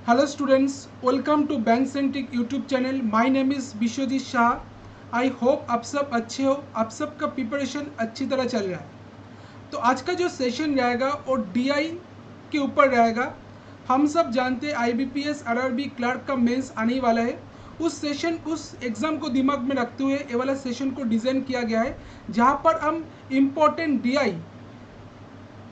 Hello students, welcome to bank centric YouTube channel. My name is Vishwajeet Shah. I hope आप सब अच्छे हो, आप सबका प्रिपरेशन अच्छी तरह चल रहा है। तो आज का जो सेशन रहेगा वो डीआई के ऊपर रहेगा। हम सब जानते हैं आईबीपीएस आरआरबी क्लर्क का मेंस आने वाला है। उस एग्ज़ाम को दिमाग में रखते हुए ये वाला सेशन को डिज़ाइन किया गया है, जहाँ पर हम इम्पोर्टेंट डीआई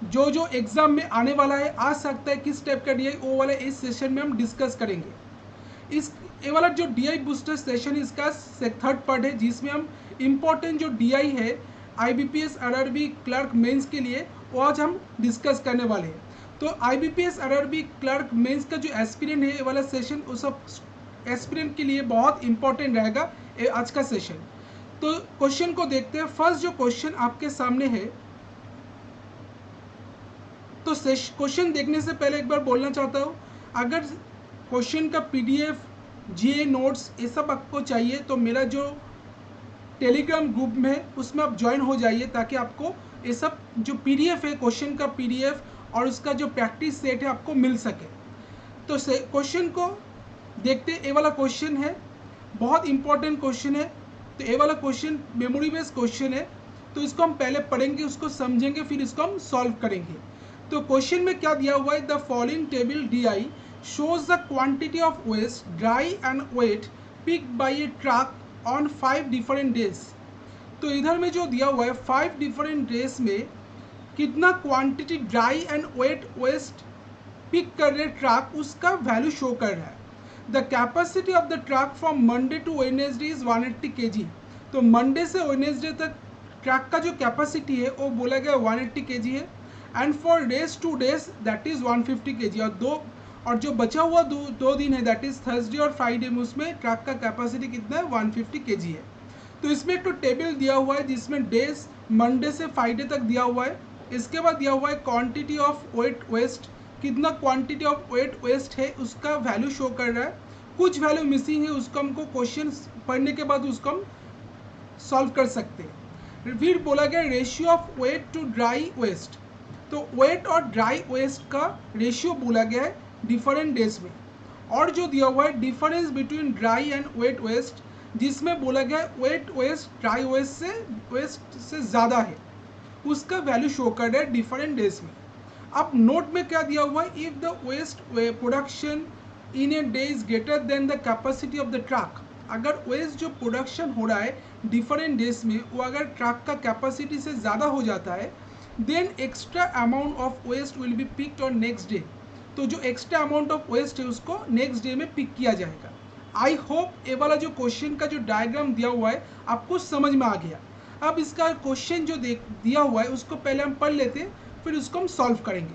जो एग्ज़ाम में आने वाला है, आ सकता है किस टाइप का डीआई, वो वाला इस सेशन में हम डिस्कस करेंगे। इस ये वाला जो डीआई बूस्टर सेशन इसका थर्ड पार्ट है, जिसमें हम इम्पोर्टेंट जो डीआई है आईबीपीएस आरआरबी क्लर्क मेंस के लिए, वो आज हम डिस्कस करने वाले हैं। तो आईबीपीएस आरआरबी क्लर्क मेंस का जो एस्पिरेंट है, ये वाला सेशन उस सब एस्पिरेंट के लिए बहुत इंपॉर्टेंट रहेगा ये आज का सेशन। तो क्वेश्चन को देखते हैं। फर्स्ट जो क्वेश्चन आपके सामने है, तो क्वेश्चन देखने से पहले एक बार बोलना चाहता हूँ, अगर क्वेश्चन का पीडीएफ, जीए नोट्स ये सब आपको चाहिए तो मेरा जो टेलीग्राम ग्रुप में है उसमें आप ज्वाइन हो जाइए, ताकि आपको ये सब जो पीडीएफ है, क्वेश्चन का पीडीएफ और उसका जो प्रैक्टिस सेट है आपको मिल सके। तो क्वेश्चन को देखते, ये वाला क्वेश्चन है, बहुत इंपॉर्टेंट क्वेश्चन है। तो ये वाला क्वेश्चन मेमोरी बेस्ड क्वेश्चन है, तो इसको हम पहले पढ़ेंगे, उसको समझेंगे, फिर इसको हम सॉल्व करेंगे। तो क्वेश्चन में क्या दिया हुआ है, the following table DI shows the quantity of waste dry and wet picked by a truck on 5 different days। तो इधर में जो दिया हुआ है 5 डिफरेंट डेज में कितना quantity dry and wet waste pick कर रहे ट्रक, उसका वैल्यू शो कर रहा है। The capacity of the truck from Monday to Wednesday is 180 kg। तो मंडे से वेडनेसडे तक ट्रक का जो कैपेसिटी है वो बोला गया 180 kg है। And for days two days that is 150 kg। और जो बचा हुआ दो दिन है, दैट इज थर्सडे और फ्राइडे में, उसमें ट्रक का कैपेसिटी कितना है, 150 kg है। तो इसमें एक तो टेबल दिया हुआ है जिसमें डेज मंडे से फ्राइडे तक दिया हुआ है। इसके बाद दिया हुआ है क्वांटिटी ऑफ वेट वेस्ट, कितना क्वांटिटी ऑफ वेट वेस्ट है उसका वैल्यू शो कर रहा है। कुछ वैल्यू मिसिंग है, उसको हमको क्वेश्चन पढ़ने के बाद उसको हम सॉल्व कर सकते हैं। फिर बोला गया ratio of wet to dry waste. तो वेट और ड्राई वेस्ट का रेशियो बोला गया है डिफरेंट डेज में। और जो दिया हुआ है difference between dry and wet waste, जिसमें बोला गया है वेट वेस्ट ड्राई वेस्ट से ज़्यादा है, उसका वैल्यू शो कर रहा है डिफरेंट डेज में। अब नोट में क्या दिया हुआ है, if the waste production in a day is greater than the capacity of the truck. अगर वेस्ट जो प्रोडक्शन हो रहा है डिफरेंट डेज में, वो अगर ट्रक का कैपेसिटी से ज़्यादा हो जाता है, then extra amount of waste will be picked on next day. तो जो एक्स्ट्रा अमाउंट ऑफ वेस्ट है उसको नेक्स्ट डे में पिक किया जाएगा। आई होप ये वाला जो क्वेश्चन का जो डायग्राम दिया हुआ है आपको समझ में आ गया। अब इसका क्वेश्चन जो दिया हुआ है उसको पहले हम पढ़ लेते हैं, फिर उसको हम सॉल्व करेंगे।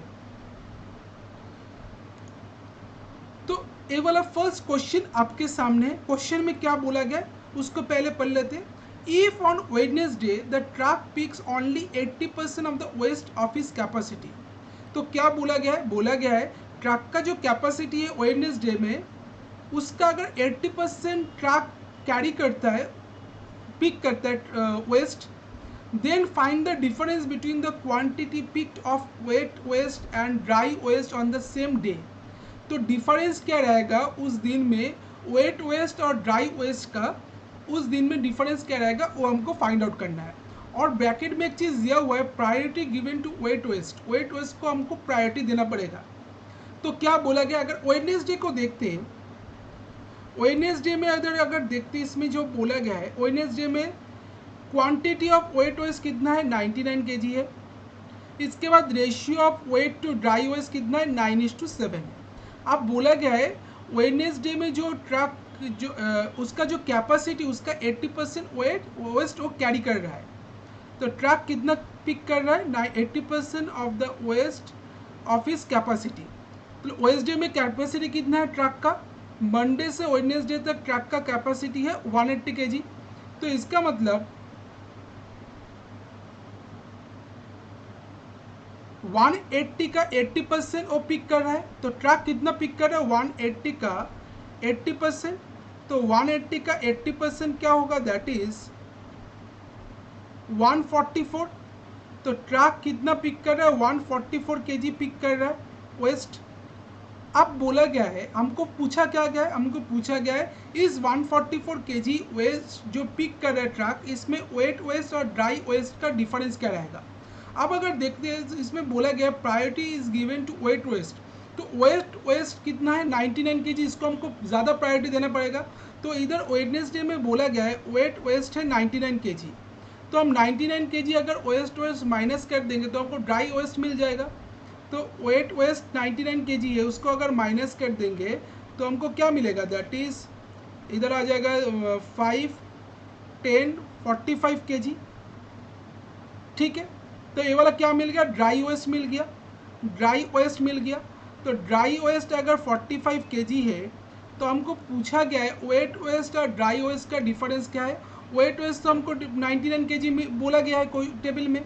तो ये वाला फर्स्ट क्वेश्चन आपके सामने है। क्वेश्चन में क्या बोला गया उसको पहले पढ़ लेते हैं। If on Wednesday the truck picks only 80% of the waste of his capacity. तो क्या बोला गया है, बोला गया है ट्रक का जो कैपेसिटी है वेडनेसडे में, उसका अगर 80% ट्रक कैरी करता है, पिक करता है waste, then find the difference between the quantity picked of wet waste and dry waste on the same day। तो डिफरेंस क्या रहेगा उस दिन में वेट वेस्ट और ड्राई वेस्ट का, उस दिन में डिफरेंस क्या रहेगा वो हमको फाइंड आउट करना है। और ब्रैकेट में एक चीज़ दिया हुआ है, priority given to wet waste. Wet waste को हमको प्रायोरिटी देना पड़ेगा। तो क्या बोला गया, अगर वेडनेसडे को देखते हैं, वेडनेसडे में अगर देखते हैं, इसमें जो बोला गया है वेडनेसडे में क्वांटिटी ऑफ वेट वेस्ट कितना है, 99 kg है। इसके बाद ratio of wet to dry waste कितना है, 9:7 है। अब बोला गया है वेडनेसडे में जो ट्रक जो उसका जो कैपेसिटी, उसका 80% वेट वेस्ट वो कैरी कर रहा है। तो ट्रक कितना पिक कर रहा है, 80% of the waste of his capacity. तो वेडनेसडे में कैपेसिटी कितना है ट्रक का, मंडे से वेडनेसडे तक ट्रक का कैपेसिटी है 180 kg। तो इसका मतलब 180 का 80% वो पिक कर रहा है। तो ट्रक कितना पिक कर रहा है, 180 का 80%। तो 180 का 80% क्या होगा, दैट इज 144। तो ट्रक कितना पिक कर रहा है, 144 kg पिक कर रहा है वेस्ट। अब बोला गया है, हमको पूछा क्या गया है, हमको पूछा गया है इस 144 kg वेस्ट जो पिक कर रहा है ट्रक, इसमें वेट वेस्ट और ड्राई वेस्ट का डिफरेंस क्या रहेगा। अब अगर देखते हैं इसमें बोला गया है priority is given to wet waste, तो वेट वेस्ट कितना है 99 kg, इसको हमको ज़्यादा प्रायोरिटी देना पड़ेगा। तो इधर वेडनेसडे में बोला गया है वेट वेस्ट है 99 kg, तो हम 99 kg अगर वेस्ट माइनस कर देंगे तो हमको ड्राई वेस्ट मिल जाएगा। तो वेट वेस्ट 99 kg है, उसको अगर माइनस कर देंगे तो हमको क्या मिलेगा, दैट इज इधर आ जाएगा 5 10 45 kg। ठीक है, तो ये वाला क्या मिल गया, ड्राई वेस्ट मिल गया, ड्राई वेस्ट मिल गया। तो ड्राई वेस्ट अगर 45 kg है तो हमको पूछा गया है वेट वेस्ट और ड्राई वेस्ट का डिफरेंस क्या है। वेट वेस्ट तो हमको 99 kg में बोला गया है कोई टेबल में,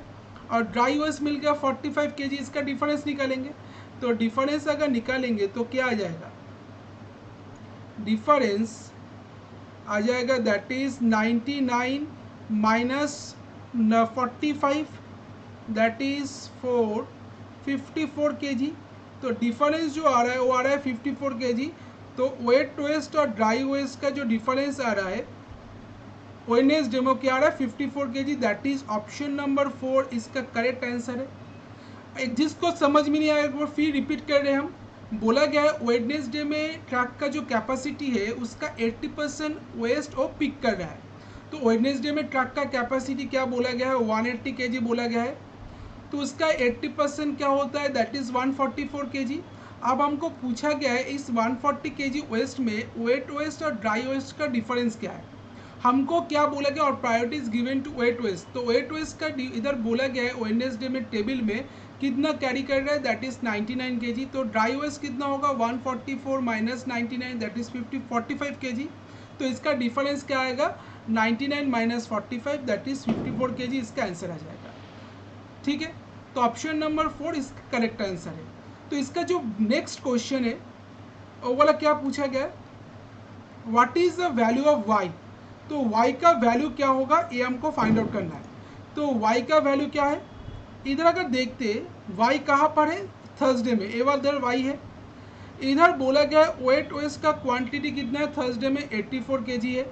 और ड्राई वेस्ट मिल गया 45 kg, इसका डिफरेंस निकालेंगे। तो डिफरेंस अगर निकालेंगे तो क्या आ जाएगा, डिफरेंस आ जाएगा that is 99 minus 45 that is 54 kg। तो डिफरेंस जो आ रहा है वो आ रहा है 54 kg। तो वेट वेस्ट और ड्राई वेस्ट का जो डिफरेंस आ रहा है वेडनेसडे में क्या आ रहा है 54 kg, that is option number 4 इसका करेक्ट आंसर है। जिसको समझ में नहीं आया वो फिर रिपीट कर रहे हैं हम। बोला गया है वेडनेसडे में ट्रक का जो कैपेसिटी है उसका 80% वेस्ट वो पिक कर रहा है। तो वेडनेसडे में ट्रक का कैपेसिटी क्या बोला गया है 180 kg बोला गया है, तो उसका 80% क्या होता है दैट इज 144 kg। अब हमको पूछा गया है इस 140 kg वेस्ट में वेट वेस्ट और ड्राई वेस्ट का डिफरेंस क्या है। हमको क्या बोला गया, और priorities given to wet waste, तो वेट वेस्ट का इधर बोला गया है वेडनेसडे में टेबल में कितना कैरी कर रहा है दैट इज 99 kg। तो ड्राई वेस्ट कितना होगा 144 माइनस 99 दैट इज 45 kg। तो इसका डिफरेंस क्या आएगा 99 माइनस 45 दैट इज 54 kg, इसका आंसर आ जाएगा। ठीक है, तो ऑप्शन नंबर 4 इसका करेक्ट आंसर है। तो इसका जो नेक्स्ट क्वेश्चन है वो वाला क्या पूछा गया है, what is the value of Y. तो y का वैल्यू क्या होगा ये हमको फाइंड आउट करना है। तो y का वैल्यू क्या है, इधर अगर देखते y कहाँ पर है थर्सडे में, ए वाला y है। इधर बोला गया है वेट वेस्ट का क्वांटिटी कितना है थर्सडे में 84 kg है,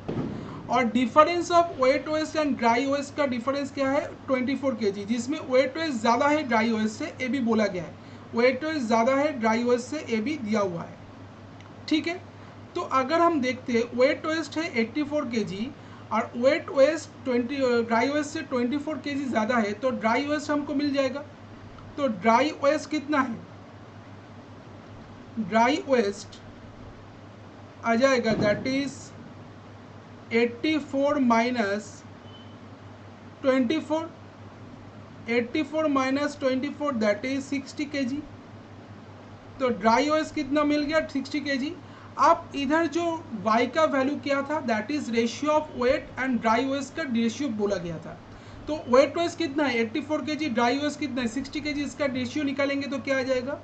और difference of wet waste and dry waste का डिफरेंस क्या है 24 kg, जिसमें वेट वेस्ट ज़्यादा है ड्राई वेस्ट से, ये भी बोला गया है वेट वेस्ट ज़्यादा है ड्राई वेस्ट से, ये भी दिया हुआ है। ठीक है, तो अगर हम देखते हैं वेट वेस्ट है 84 kg और वेट वेस्ट ड्राई वेस्ट से 24 kg ज़्यादा है, तो ड्राई वेस्ट हमको मिल जाएगा। तो ड्राई वेस्ट कितना है, ड्राई वेस्ट आ जाएगा that is 84 minus 24, 84 minus 24 that is 60 kg। तो ड्राई वेस्ट कितना मिल गया 60 kg। अब इधर जो y का वैल्यू क्या था that is ratio of wet and dry waste का रेशियो बोला गया था। तो वेट वेस्ट कितना है 84 kg, ड्राई वेस्ट कितना है 60 kg, इसका रेशियो निकालेंगे तो क्या आ जाएगा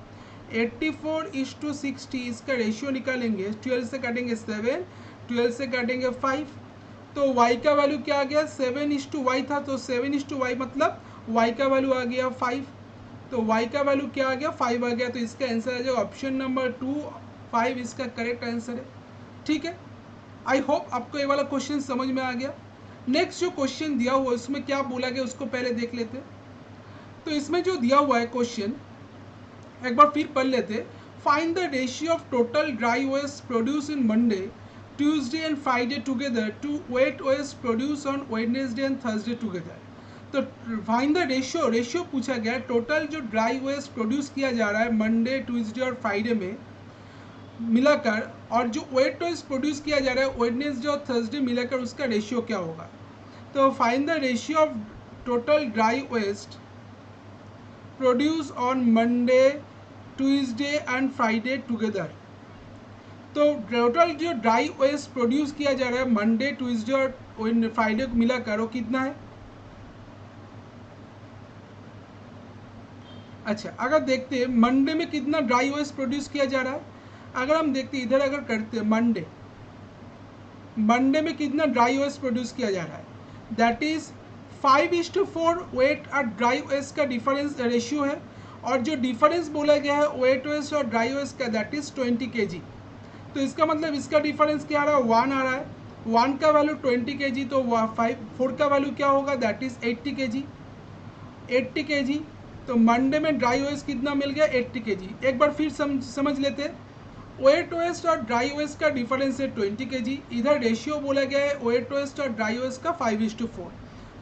84:60, इसका रेशियो निकालेंगे 12 से काटेंगे 7, 12 से काटेंगे 5, तो y का वैल्यू क्या आ गया 7:y था, तो 7:y मतलब y का वैल्यू आ गया 5, तो y का वैल्यू क्या आ गया 5 आ गया। तो इसका आंसर आ जाएगा ऑप्शन नंबर 2 5 इसका करेक्ट आंसर है। ठीक है, आई होप आपको ये वाला क्वेश्चन समझ में आ गया। नेक्स्ट जो क्वेश्चन दिया हुआ है उसमें क्या बोला गया उसको पहले देख लेते हैं। तो इसमें जो दिया हुआ है क्वेश्चन एक बार फिर पढ़ लेते। Find the ratio of total dry waste produce in Monday, Tuesday and Friday together to wet waste produce on Wednesday and Thursday together. तो फाइंड द रेशियो, रेशियो पूछा गया टोटल जो ड्राई वेस्ट प्रोड्यूस किया जा रहा है Monday Tuesday और Friday में मिलाकर, और जो वेट वेस्ट प्रोड्यूस किया जा रहा है वेडनेसडे और थर्सडे मिलाकर, उसका रेशियो क्या होगा। तो find the ratio of total dry waste produce on Monday Tuesday and Friday together. तो टोटल जो ड्राई वेस्ट प्रोड्यूस किया जा रहा है मंडे ट्यूसडे और फ्राइडे को मिलाकर वो कितना है। अच्छा, अगर देखते हैं मंडे में कितना ड्राई वेस्ट प्रोड्यूस किया जा रहा है, अगर हम देखते हैं इधर अगर करते हैं मंडे में कितना ड्राई वेस्ट प्रोड्यूस किया जा रहा है दैट इज 5:4 वेट और ड्राई वेस्ट का डिफरेंस रेशियो है, और जो डिफरेंस बोला गया है वेट वेस्ट और ड्राई वेस्ट का दैट इज 20 kg। तो इसका मतलब इसका डिफरेंस क्या आ रहा है, 1 आ रहा है। 1 का वैल्यू 20 kg, तो 4 का वैल्यू क्या होगा, दैट इज 80 kg। 80 kg। तो मंडे में ड्राई वेस्ट कितना मिल गया, 80 kg। एक बार फिर समझ लेते हैं। वेट वेस्ट और ड्राई वेस्ट का डिफरेंस है 20 kg। इधर रेशियो बोला गया है वेट वेस्ट और ड्राई वेस्ट का 5:4।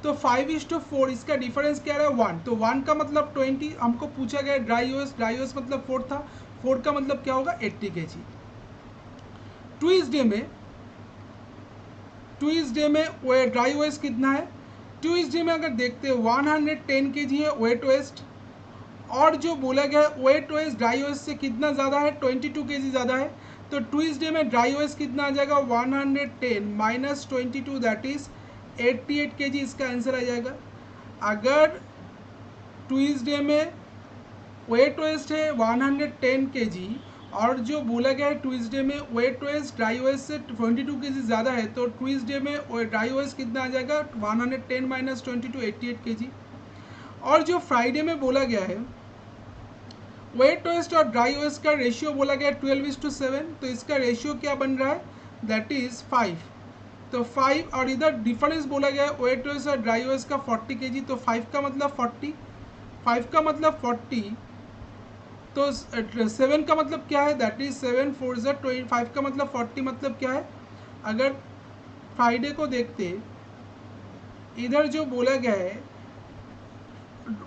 तो 5:4 इसका डिफरेंस क्या रहा है, 1। तो 1 का मतलब 20, हमको पूछा गया ड्राई वेस्ट मतलब 4 था। 4 का मतलब क्या होगा, 80 kg। ट्यूसडे में वो ड्राई वेस्ट कितना है, ट्यूसडे में अगर देखते हैं 110 kg है वेट वेस्ट। और जो बोला गया है वेट वेस्ट ड्राई वेस्ट से कितना ज़्यादा है, 22 kg ज़्यादा है। तो ट्यूसडे में ड्राई वेस्ट कितना आ जाएगा, 110 माइनस 22 दैट इज 88 kg, इसका आंसर आ जाएगा। अगर ट्यूसडे में वेट वेस्ट है 110 kg और जो बोला गया है ट्यूसडे में वेट वेस्ट ड्राई वेस्ट से 22 kg ज़्यादा है, तो ट्यूसडे में ड्राई वेस्ट कितना आ जाएगा, 110 माइनस 22 88 kg। और जो फ्राइडे में बोला गया है वेट वेस्ट और ड्राई वेस्ट का रेशियो बोला गया 12:7, तो इसका रेशियो क्या बन रहा है, दैट इज 5। तो 5 और इधर डिफरेंस बोला गया है वेट वेस्ट और ड्राई वेस्ट का 40 kg। तो 5 का मतलब 40, 5 का मतलब 40, तो 7 का मतलब क्या है, दैट इज 7 4 25 का मतलब 40 मतलब क्या है। अगर फ्राइडे को देखते, इधर जो बोला गया है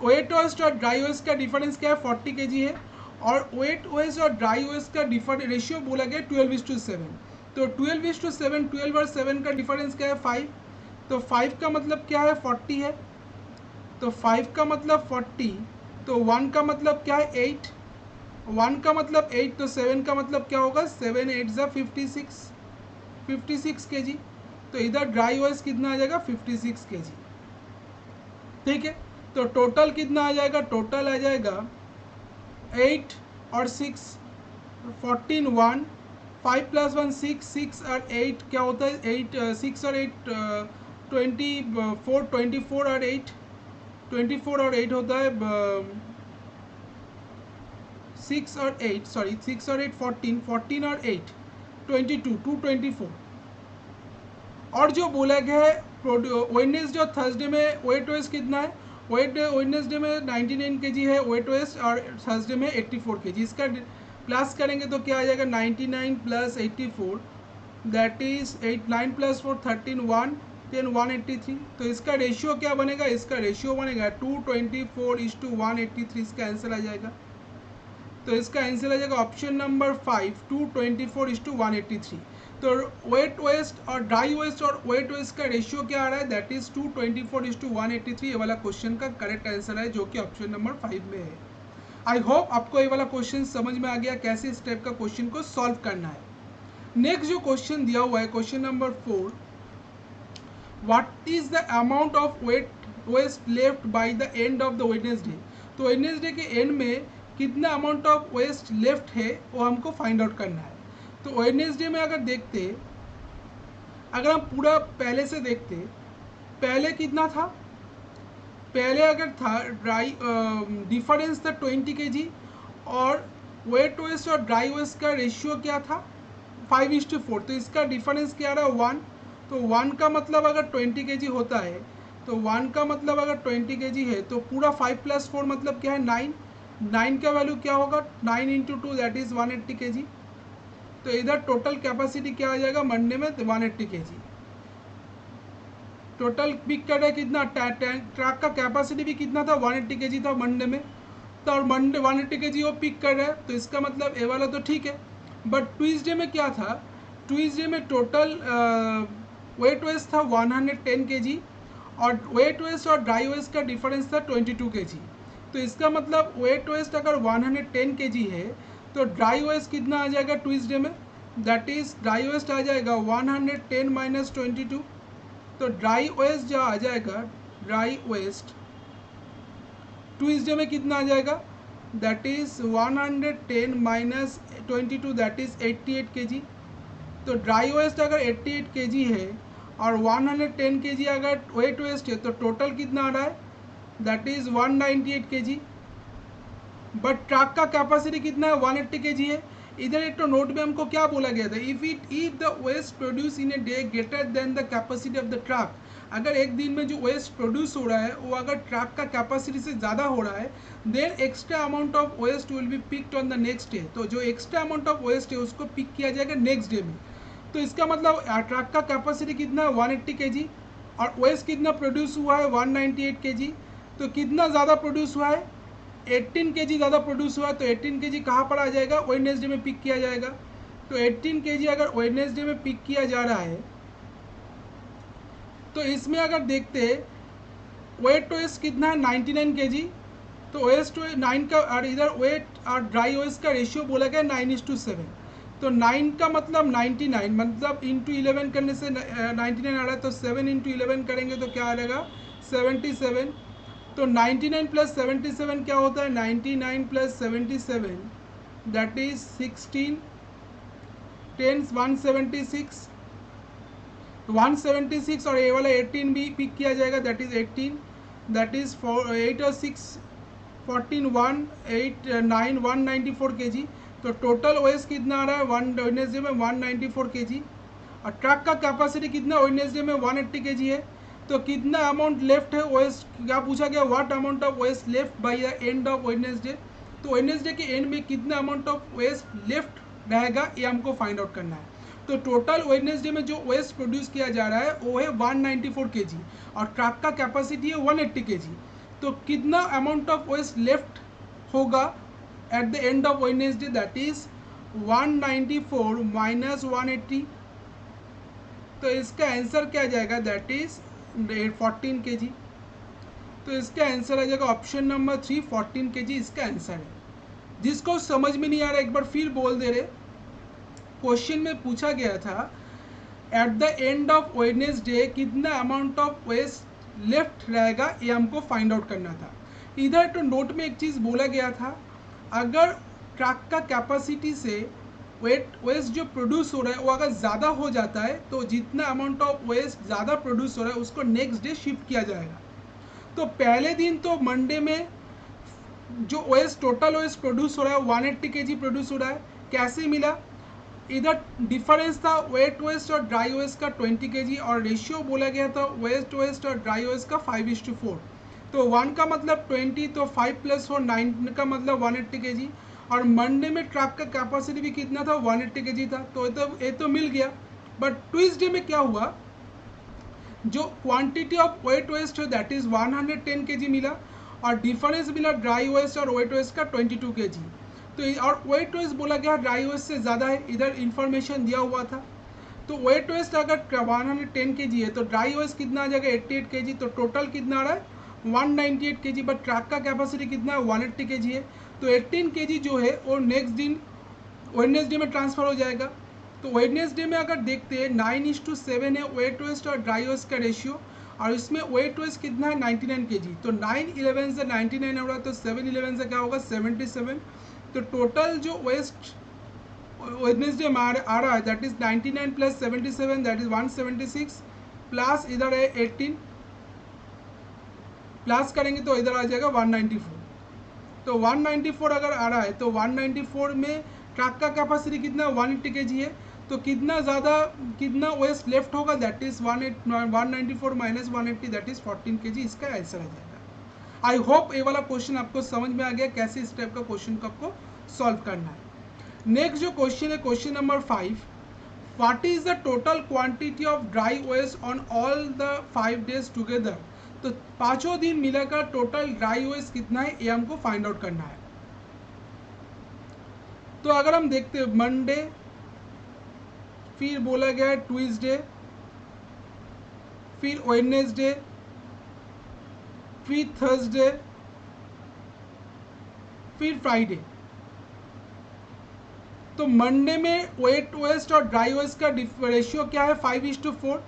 वेट वेस्ट और ड्राई वेस्ट का डिफरेंस क्या है, 40 kg है। और वेट वेस्ट और ड्राई वेस्ट का डिफरेंस रेशियो बोला गया 12:7। तो 12:7, 12 और 7 का डिफरेंस क्या है, 5। तो 5 का मतलब क्या है, 40 है। तो 5 का मतलब 40, तो 1 का मतलब क्या है, 8। 1 का मतलब 8, तो 7 का मतलब क्या होगा, 7 8 56 kg। तो इधर ड्राई वेस्ट कितना आ जाएगा, 56 kg। ठीक है, तो टोटल कितना आ जाएगा, टोटल आ जाएगा 8 और 6 14 1 5 + 1 6 6 और 8 क्या होता है, 8 6 और 8 24 और 8 24 और 8 होता है 6 और 8 सॉरी 6 और 8 14 14 और 8 22 224। और जो बोला गया है वेडनेसडे और थर्सडे में वेट वेस्ट कितना है, वेडनेसडे में 99 kg है वेट वेस्ट और थर्सडे में 84 kg। इसका प्लस करेंगे तो क्या आ जाएगा, 99 + 84 दैट इज 8 9 + 4 13 1 10 183। तो इसका रेशियो क्या बनेगा, इसका रेशियो बनेगा 224:183, इसका आंसर आ जाएगा। तो इसका आंसर आ जाएगा ऑप्शन नंबर 5 224:183। तो वेट वेस्ट और ड्राई वेस्ट और वेट वेस्ट का रेशियो क्या आ रहा है, दैट इज 224:183। ये वाला क्वेश्चन का करेक्ट आंसर है जो कि ऑप्शन नंबर 5 में है। आई होप आपको ये वाला क्वेश्चन समझ में आ गया कैसे इस टाइप का क्वेश्चन को सॉल्व करना है। नेक्स्ट जो क्वेश्चन दिया हुआ है question number 4, what is the amount of waste left by the end of the Wednesday. तो वेडनेसडे के एंड में कितना अमाउंट ऑफ वेस्ट लेफ्ट है वो हमको फाइंड आउट करना है। तो वेडनेसडे में अगर देखते, अगर हम पूरा पहले से देखते, पहले कितना था, पहले अगर था ड्राई डिफरेंस था 20 kg और वेट वेस्ट और ड्राई वेस्ट का रेशियो क्या था, 5:4। तो इसका डिफरेंस क्या रहा है, 1। तो 1 का मतलब अगर 20 kg होता है, तो 1 का मतलब अगर 20 kg है तो पूरा 5 + 4 मतलब क्या है, 9। 9 का वैल्यू क्या होगा, 9 × 2 दैट इज 180 kg। तो इधर टोटल कैपेसिटी क्या आ जाएगा मंडे में, 180 kg। टोटल पिक कर रहा है कितना, ट्रक का कैपेसिटी भी कितना था, 180 kg था मंडे में। तो और मंडे 180 kg वो पिक कर रहा है, तो इसका मतलब ए वाला तो ठीक है। बट ट्यूसडे में क्या था, ट्यूसडे में टोटल वेट वेस्ट था 110 kg और वेट वेस्ट और ड्राई वेस्ट का डिफरेंस था 22 kg। तो इसका मतलब वेट वेस्ट अगर 110 kg है तो ड्राई वेस्ट कितना आ जाएगा ट्यूसडे में, दैट इज ड्राई वेस्ट आ जाएगा 110 माइनस 22। तो ड्राई वेस्ट जो आ जाएगा, ड्राई वेस्ट ट्यूसडे में कितना आ जाएगा, that is 110 minus 22 that is 88 kg। तो ड्राई वेस्ट अगर 88 kg है और 110 kg अगर वेट वेस्ट है तो टोटल कितना आ रहा है, that is 198 kg। But truck का कैपेसिटी कितना है 180 kg है। इधर एक तो नोट में हमको क्या बोला गया था, if the waste produce in a day greater than the capacity of the truck, अगर एक दिन में जो वेस्ट प्रोड्यूस हो रहा है वो अगर ट्रक का कैपेसिटी से ज़्यादा हो रहा है, then extra amount of waste will be picked on the next day. तो जो एक्स्ट्रा अमाउंट ऑफ वेस्ट है उसको पिक किया जाएगा नेक्स्ट डे में। तो इसका मतलब ट्रक का कैपेसिटी कितना है 180 kg और वेस्ट कितना प्रोड्यूस हुआ है 198 kg। तो कितना ज़्यादा प्रोड्यूस हुआ है 18 kg ज़्यादा प्रोड्यूस हुआ है। तो 18 kg कहाँ पर आ जाएगा, वेडनेसडे में पिक किया जाएगा। तो 18 kg अगर वेडनेसडे में पिक किया जा रहा है तो इसमें अगर देखते वेट टू वेस्ट कितना है 99 kg। तो वेस्ट टू 9 का और इधर वेट और ड्राई वेस्ट का रेशियो बोला गया 9:7। तो 9 का मतलब 99, मतलब इंटू 11 करने से 99 आ रहा है। तो 7 इंटू 11 करेंगे तो क्या आ जाएगा 77। तो 99 प्लस 77 क्या होता है, 99 प्लस 77 दैट इज 16 10 176 176 और ये वाला 18 भी पिक किया जाएगा दैट इज 18 दैट इज 8 और 6 14 1 8 9 194 kg। तो टोटल वेस्ट कितना आ रहा है वेडनेसडे में 194 kg और ट्रक का कैपेसिटी कितना वेडनेसडे में 180 kg है। तो कितना अमाउंट लेफ्ट है वेस्ट, क्या पूछा गया, what amount of waste left by the end of Wednesday. तो वेडनेसडे के एंड में कितना अमाउंट ऑफ वेस्ट लेफ्ट रहेगा ये हमको फाइंड आउट करना है। तो टोटल वेडनेसडे में जो वेस्ट प्रोड्यूस किया जा रहा है वो है 194 kg और ट्रक का कैपेसिटी है 180 kg। तो कितना अमाउंट ऑफ वेस्ट लेफ्ट होगा at the end of Wednesday, that is 194 minus 180। तो इसका आंसर क्या आ जाएगा, दैट इज 14 kg। तो इसका आंसर आ जाएगा ऑप्शन नंबर 3 14 kg इसका आंसर है। जिसको समझ में नहीं आ रहा एक बार फिर बोल दे रहे, क्वेश्चन में पूछा गया था at the end of Wednesday कितना अमाउंट ऑफ वेस्ट लेफ्ट रहेगा ये हमको फाइंड आउट करना था। इधर तो नोट में एक चीज़ बोला गया था, अगर ट्रक का कैपेसिटी से वेस्ट जो प्रोड्यूस हो रहा है वो अगर ज़्यादा हो जाता है तो जितना अमाउंट ऑफ वेस्ट ज़्यादा प्रोड्यूस हो रहा है उसको नेक्स्ट डे शिफ्ट किया जाएगा। तो पहले दिन तो मंडे में जो वेस्ट टोटल वेस्ट प्रोड्यूस हो रहा है 180 kg प्रोड्यूस हो रहा है। कैसे मिला, इधर डिफरेंस था वेट वेस्ट और ड्राई वेस्ट का 20 kg और रेशियो बोला गया था वेस्ट और ड्राई वेस्ट का 5:4। तो 1 का मतलब 20, तो 5 + 4 9 का मतलब 180 kg और मंडे में ट्रक का कैपेसिटी भी कितना था 180 kg था। तो ये तो मिल गया। बट ट्यूसडे में क्या हुआ, जो क्वांटिटी ऑफ वेट वेस्ट है दैट इज 110 kg मिला और डिफरेंस मिला ड्राई वेस्ट और वेट वेस्ट का 22 kg। तो और वेट वेस्ट बोला गया ड्राई वेस्ट से ज़्यादा है, इधर इंफॉर्मेशन दिया हुआ था। तो वेट वेस्ट अगर 110 kg है तो ड्राई वेस्ट कितना आ जाएगा 88 kg। तो टोटल कितना आ रहा है 198 kg, बट ट्रक का कैपेसिटी कितना है 180 kg है। तो 18 kg जो है वो नेक्स्ट दिन वेडनेसडे में ट्रांसफ़र हो जाएगा। तो वेडनेसडे में अगर देखते हैं 9:7 है वेट वेस्ट और ड्राई वेस्ट का रेशियो और इसमें वेट वेस्ट कितना है 99 kg। तो 9/11 से 99 हो रहा है तो 7/11 से क्या होगा 77। तो टोटल जो वेस्ट वेडनेसडे में आ रहा है that is 99 plus 77 that is 176 plus इधर है 18 प्लस करेंगे तो इधर आ जाएगा 194। तो 194 अगर आ रहा है तो 194 में ट्रक का कैपेसिटी कितना 180 kg है। तो कितना ज़्यादा कितना वेस्ट लेफ्ट होगा that is 194 minus 180 that is 14 kg इसका आंसर आ जाएगा। आई होप ये वाला क्वेश्चन आपको समझ में आ गया कैसे इस टाइप का क्वेश्चन को आपको सॉल्व करना है। नेक्स्ट जो क्वेश्चन है question number 5, what is the total quantity of dry waste on all the 5 days together. तो पांचों दिन मिलाकर टोटल ड्राई वेस्ट कितना है ये हमको फाइंड आउट करना है। तो अगर हम देखते हैं मंडे, फिर बोला गया है ट्यूसडे, फिर वेडनेसडे, फिर थर्सडे, फिर फ्राइडे। तो मंडे में वेट वेस्ट और ड्राई वेस्ट का रेशियो क्या है 5:4।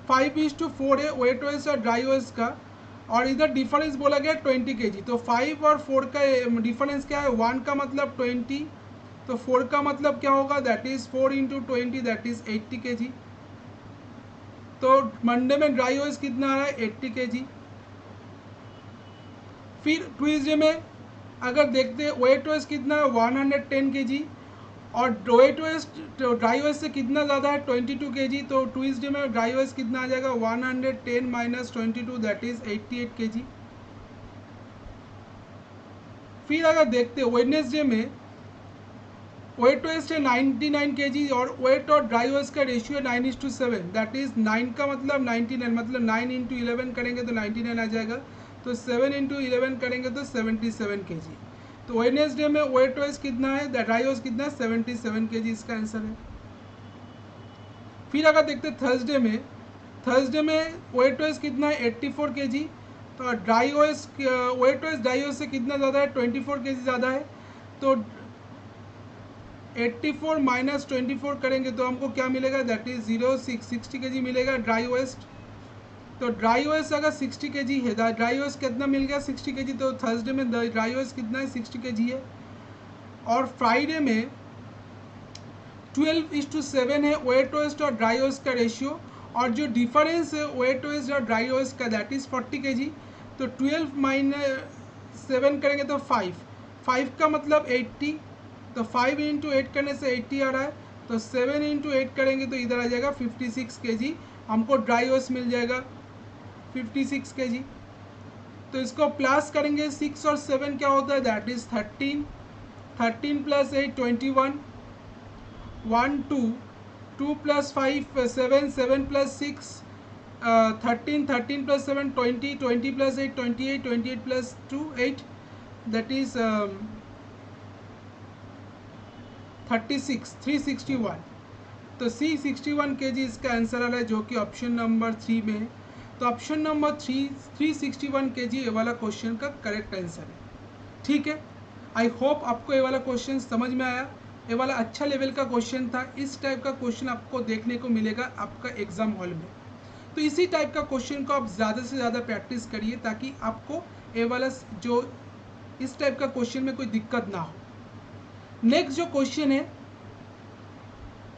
5:4 है वेट वेस्ट और ड्राई वेस्ट का और इधर डिफरेंस बोला गया 20 kg। तो 5 और 4 का डिफरेंस क्या है 1 का मतलब 20, तो 4 का मतलब क्या होगा that is 4 × 20 that is 80 kg। तो मंडे में ड्राई वेस्ट कितना आ रहा है 80 kg। फिर ट्यूसडे में अगर देखते वेट ओएस कितना है 110 kg, और वेट ओएस ड्राई ओएस से कितना ज़्यादा है 22 kg, तो ट्यूसडे में ड्राई ओएस कितना आ जाएगा 110 माइनस 22 दैट इज 88 kg। फिर अगर देखते वेडनेसडे में वेट ओएस है 99 kg और वेट और ड्राई ओएस का रेशियो है 9:7, दैट इज 9 का मतलब 99, मतलब 9 इंटू 11 करेंगे तो 99 आ जाएगा, तो 7 इंटू 11 करेंगे तो 77 kg। तो वेडनेसडे में वेट ओएस कितना है, ड्राई ओएस कितना है 77 kg, इसका आंसर है। फिर अगर देखते थर्सडे में वेट ओएस कितना है 84 kg, तो ड्राई ओएस वेट ओएस ड्राई ओएस से कितना ज़्यादा है 24 kg ज़्यादा है, तो 84 माइनस 24 करेंगे तो हमको क्या मिलेगा, दैट इज 60 kg मिलेगा ड्राई ओएस्ट। तो ड्राई ओएस अगर 60 kg है, ड्राई ओएस कितना मिल गया 60 kg, तो थर्सडे में ड्राई ओएस कितना है 60 kg है। और फ्राइडे में 12:7 है वेट ओएस्ट और ड्राई ओएस का रेशियो, और जो डिफरेंस है वेट ओएस्ट और ड्राई ओएस का दैट इज 40 kg, तो 12 माइनस 7 करेंगे तो 5 का मतलब 80, तो 5 इंटू 8 करने से 80 आ रहा है, तो 7 इंटू 8 करेंगे तो इधर आ जाएगा 56 kg, हमको ड्राई ओएस मिल जाएगा 56 kg। तो इसको प्लस करेंगे 6 और 7 क्या होता है, that is 13 plus 8 21, 1 2 2 plus 5 7 7 plus 6 13 plus 7 20 20 plus 8 28 28 plus 2 8, that is 36 361, तो 361 kg इसका आंसर आ रहा है, जो कि ऑप्शन नंबर 3 में है। तो ऑप्शन नंबर 361 kg ये वाला क्वेश्चन का करेक्ट आंसर है। ठीक है, आई होप आपको ये वाला क्वेश्चन समझ में आया। ये वाला अच्छा लेवल का क्वेश्चन था। इस टाइप का क्वेश्चन आपको देखने को मिलेगा आपका एग्जाम हॉल में, तो इसी टाइप का क्वेश्चन को आप ज़्यादा से ज़्यादा प्रैक्टिस करिए ताकि आपको ये वाला जो इस टाइप का क्वेश्चन में कोई दिक्कत ना हो। नेक्स्ट जो क्वेश्चन है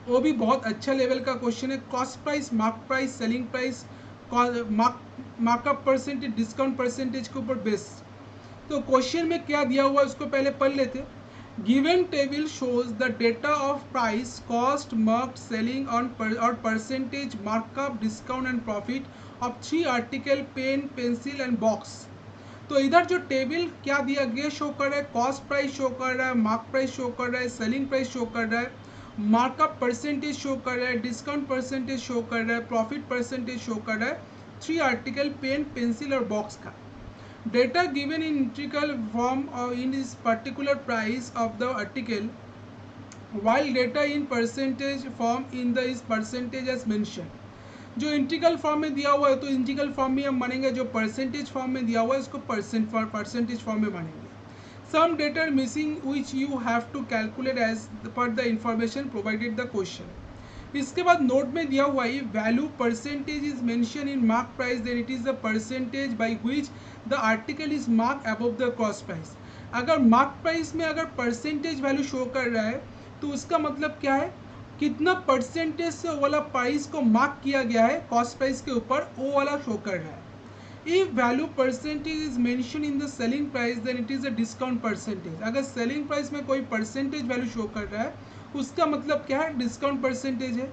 वो भी बहुत अच्छा लेवल का क्वेश्चन है। Cost price, mark price, selling price, markup percentage, discount percentage के ऊपर बेस। तो क्वेश्चन में क्या दिया हुआ है उसको पहले पढ़ लेते। Given table shows the data of price, cost, mark, selling और percentage, markup, discount and profit of 3 article pen, pencil and box. तो इधर जो टेबल क्या दिया गया शो कर रहा है, कॉस्ट प्राइस शो कर रहा है, मार्क प्राइस शो कर रहा है, सेलिंग प्राइस शो कर रहा है, मार्कअप परसेंटेज शो कर रहा है, डिस्काउंट परसेंटेज शो कर रहा है, प्रॉफिट परसेंटेज शो कर रहा है 3 आर्टिकल पेन, पेंसिल और बॉक्स का। Data given in integral form और इन इस particular price of the article, while data in percentage form in the is percentage as mentioned। जो इंटीग्रल फॉर्म में दिया हुआ है तो इंटीग्रल फॉर्म में हम मानेंगे, जो परसेंटेज फॉर्म में दिया हुआ है इसको परसेंटेज फॉर्म में मानेंगे। Some data are missing which you have to calculate as per the information provided the question. इसके बाद नोट में दिया हुआ है value percentage is mention in mark price, then it is the percentage by which the article is mark above the cost price. अगर mark price में अगर percentage value show कर रहा है तो उसका मतलब क्या है, कितना परसेंटेज से वो वाला प्राइस को मार्क किया गया है कॉस्ट प्राइस के ऊपर, वो वाला शो कर रहा है। If value percentage is mention in the selling price then it is a discount percentage. अगर सेलिंग प्राइस में कोई परसेंटेज वैल्यू शो कर रहा है उसका मतलब क्या है, डिस्काउंट परसेंटेज है।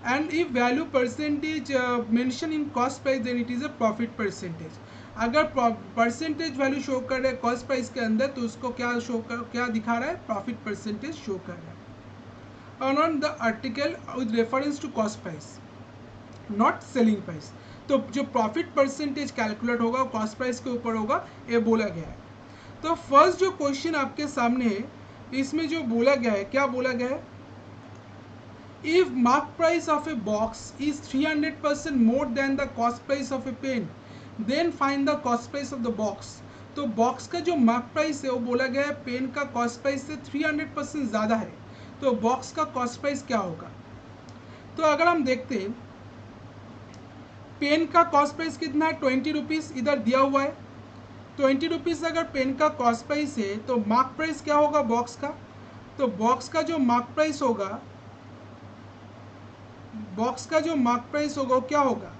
And if value percentage mention in cost price then it is a profit percentage. अगर परसेंटेज वैल्यू शो कर रहा है कॉस्ट प्राइस के अंदर तो उसको क्या दिखा रहा है, प्रॉफिट परसेंटेज शो कर रहा है on the article with reference to cost price, not selling price। तो जो प्रॉफिट परसेंटेज कैलकुलेट होगा कॉस्ट प्राइस के ऊपर होगा, ये बोला गया है। तो फर्स्ट जो क्वेश्चन आपके सामने है इसमें जो बोला गया है, क्या बोला गया है, if mark price of a box is 300% more than the cost price of a pen then find the cost price of the box. तो बॉक्स का जो मार्क प्राइस है वो बोला गया है पेन का कॉस्ट प्राइस से 300% ज़्यादा है, तो बॉक्स का कॉस्ट प्राइस क्या होगा। तो अगर हम देखते हैं पेन का कॉस्ट प्राइस कितना है 20 रुपीज़, इधर दिया हुआ है 20 रुपीज़। अगर पेन का कॉस्ट प्राइस है तो मार्क प्राइस क्या होगा बॉक्स का, तो बॉक्स का जो मार्क प्राइस होगा, बॉक्स का जो मार्क प्राइस होगा वो क्या होगा,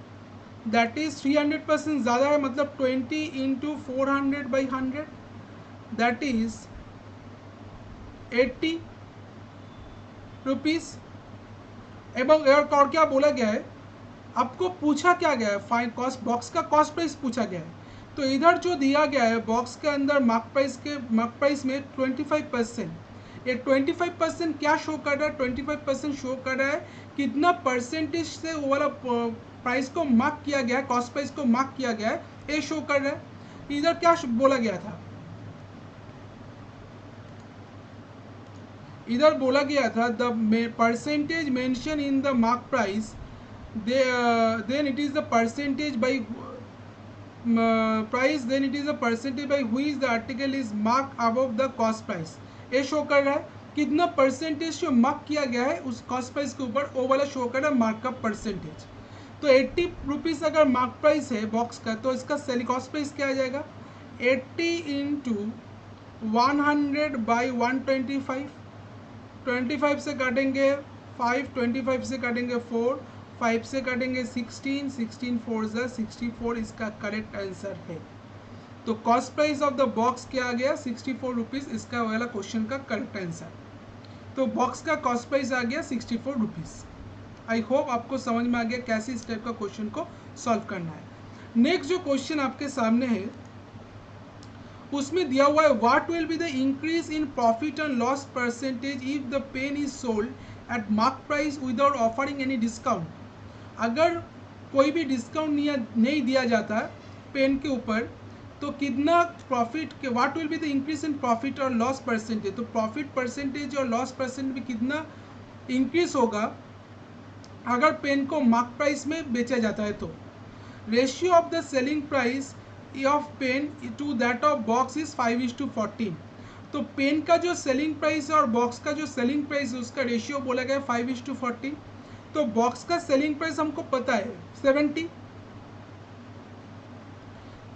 दैट इज 300% ज़्यादा है, मतलब 20 इंटू 400/100, दैट इज 80 रुपीज़। एवं और क्या बोला गया है, आपको पूछा क्या गया है, फाइन कॉस्ट बॉक्स का कॉस्ट प्राइस पूछा गया है। तो इधर जो दिया गया है बॉक्स के अंदर मार्क प्राइस में 25%, ये 25% क्या शो कर रहा है, 25% शो कर रहा है कितना परसेंटेज से वो वाला प्राइस को मार्क किया गया है, कॉस्ट प्राइस को मार्क किया गया है, ये शो कर रहा है। इधर क्या बोला गया था, इधर बोला गया था the percentage mention in the mark price, then it is the percentage by price, then it is the percentage by which the article is marked above the cost price। ये शो कर रहा है कितना परसेंटेज जो mark किया गया है उस कॉस्ट प्राइस के ऊपर, वो वाला शो कर रहा है मार्कअप परसेंटेज। तो 80 रुपीज़ अगर मार्क प्राइस है बॉक्स का, तो इसका सेल कॉस्ट प्राइस क्या आ जाएगा, 80 इंटू 100 बाई 125, 25 से काटेंगे 5, 25 से काटेंगे 4, 5 से काटेंगे 16, 16 4 ज़ा 64, इसका करेक्ट आंसर है। तो cost price of the box क्या आ गया, 64 रुपीज़, इसका वाला क्वेश्चन का करेक्ट आंसर। तो बॉक्स का कॉस्ट प्राइस आ गया 64 रुपीज़। आई होप आपको समझ में आ गया कैसे इस टाइप का क्वेश्चन को सॉल्व करना है। नेक्स्ट जो क्वेश्चन आपके सामने है उसमें दिया हुआ है what will be the increase in profit and loss percentage if the pen is sold at mark price without offering any discount. अगर कोई भी डिस्काउंट नहीं दिया जाता पेन के ऊपर, तो कितना प्रॉफिट के what will be the increase in profit और लॉस परसेंटेज, तो प्रॉफिट परसेंटेज और लॉस परसेंटेज में कितना इंक्रीज होगा अगर पेन को मार्क प्राइस में बेचा जाता है। तो ratio of the selling price of pen to that of box is 5:14। तो पेन का जो सेलिंग प्राइस है और बॉक्स का जो सेलिंग प्राइस है उसका रेशियो बोला गया है 5:14। तो बॉक्स का सेलिंग प्राइस हमको पता है 70,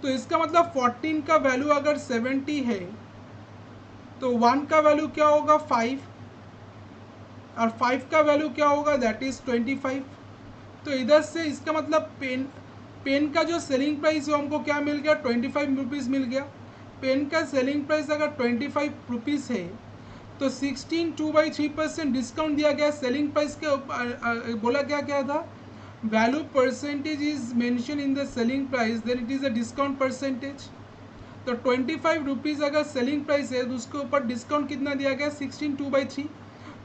तो इसका मतलब 14 का वैल्यू अगर 70 है तो 1 का वैल्यू क्या होगा 5, और 5 का वैल्यू क्या होगा दैट इज 25। तो इधर से इसका मतलब पेन का जो सेलिंग प्राइस है हमको क्या मिल गया, 25 रुपीज़ मिल गया। पेन का सेलिंग प्राइस अगर 25 रुपीज़ है तो 16 2/3% डिस्काउंट दिया गया सेलिंग प्राइस के बोला क्या था, value percentage is mention in the selling price then it is a discount percentage. तो 25 रुपीज़ अगर सेलिंग प्राइस है तो उसके ऊपर डिस्काउंट कितना दिया गया 16 2/3।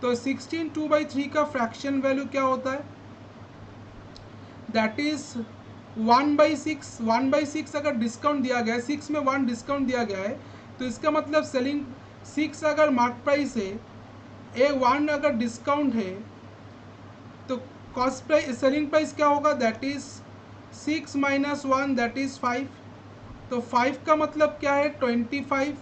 तो 16 2/3 का फ्रैक्शन वैल्यू क्या होता है, दैट इज 1/6। 1/6 अगर डिस्काउंट दिया गया है, 6 में 1 डिस्काउंट दिया गया है, तो इसका मतलब सेलिंग 6 अगर मार्क प्राइस है, 1 अगर डिस्काउंट है, तो कॉस्ट प्राइस सेलिंग प्राइस क्या होगा दैट इज 6 - 1 दैट इज 5। तो 5 का मतलब क्या है 25,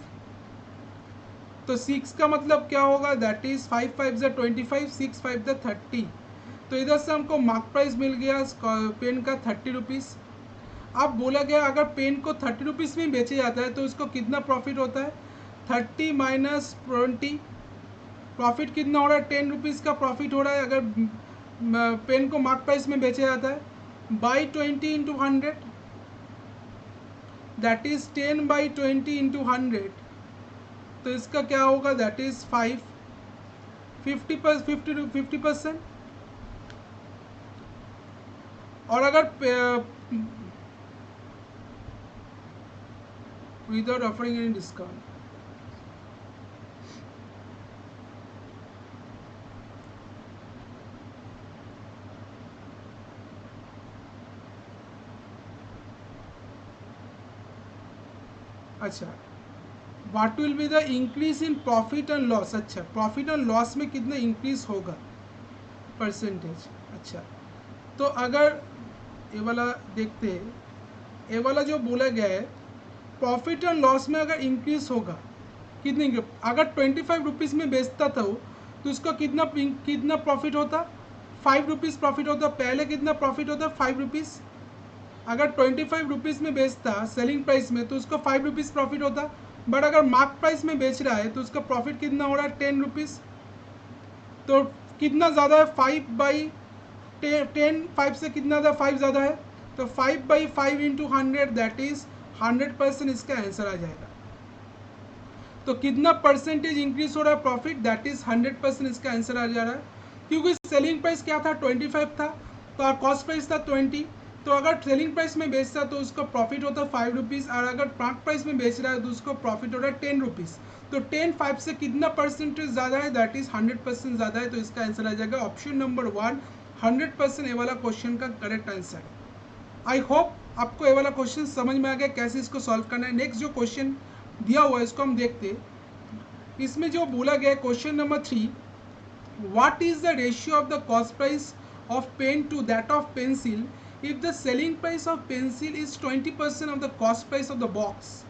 तो 6 का मतलब क्या होगा दैट इज 5 5 ज़ा 25, 6 5 ज़ा 30। तो इधर से हमको मार्क प्राइस मिल गया पेन का 30 रुपीज़। अब बोला गया अगर पेन को 30 रुपीज़ में बेचे जाता है तो उसको कितना प्रॉफिट होता है, 30 - 20, प्रॉफिट कितना हो रहा है 10 रुपीज़ का प्रॉफिट हो रहा है अगर पेन को मार्क प्राइस में बेचा जाता है, बाई 20 × 100 दैट इज 10/20 × 100। तो इसका क्या होगा दैट इज 50%। और अगर विदाउट ऑफरिंग एनी डिस्काउंट, अच्छा what will be the increase in profit and loss. अच्छा प्रॉफिट एंड लॉस में कितना इंक्रीज होगा परसेंटेज। अच्छा तो अगर ये वाला देखते हैं, ये वाला जो बोला गया है प्रॉफिट एंड लॉस में अगर इंक्रीज होगा कितनी, अगर 25 रुपीज़ में बेचता था वो तो उसका कितना प्रॉफिट होता, 5 रुपीज़ प्रॉफिट होता। पहले कितना प्रॉफिट होता 5 रुपीज़, अगर 25 रुपीज़ में बेचता सेलिंग प्राइस में तो उसका 5 रुपीज़ प्रॉफिट होता। बट अगर मार्क प्राइस में बेच रहा है तो उसका प्रॉफिट कितना हो रहा है 10 रुपीज़। तो कितना ज़्यादा है 5/10, 5 से कितना ज़्यादा 5 ज़्यादा है, तो 5/5 × 100 दैट इज़ 100%, इसका आंसर आ जाएगा। तो कितना परसेंटेज इंक्रीज हो रहा है प्रॉफिट, दैट इज 100%, इसका आंसर आ जा रहा है। क्योंकि सेलिंग प्राइस क्या था 25 था, तो कॉस्ट प्राइस था 20, तो अगर सेलिंग प्राइस में बेचता तो उसका प्रॉफिट होता 5 रुपीज़, और अगर मार्क प्राइस में बेच रहा है तो उसको प्रॉफिट हो रहा है 10 रुपीज़। तो 10 5 से कितना परसेंटेज ज़्यादा है, दैट इज 100% ज़्यादा है। तो इसका आंसर आ जाएगा ऑप्शन नंबर 1, 100% ये वाला क्वेश्चन का करेक्ट आंसर है। आई होप आपको ये वाला क्वेश्चन समझ में आ गया कैसे इसको सॉल्व करना है। नेक्स्ट जो क्वेश्चन दिया हुआ है इसको हम देखते हैं। इसमें जो बोला गया है question number 3, what is the ratio of the cost price of pen to that of pencil if the selling price of pencil is 20% of the cost price of the box.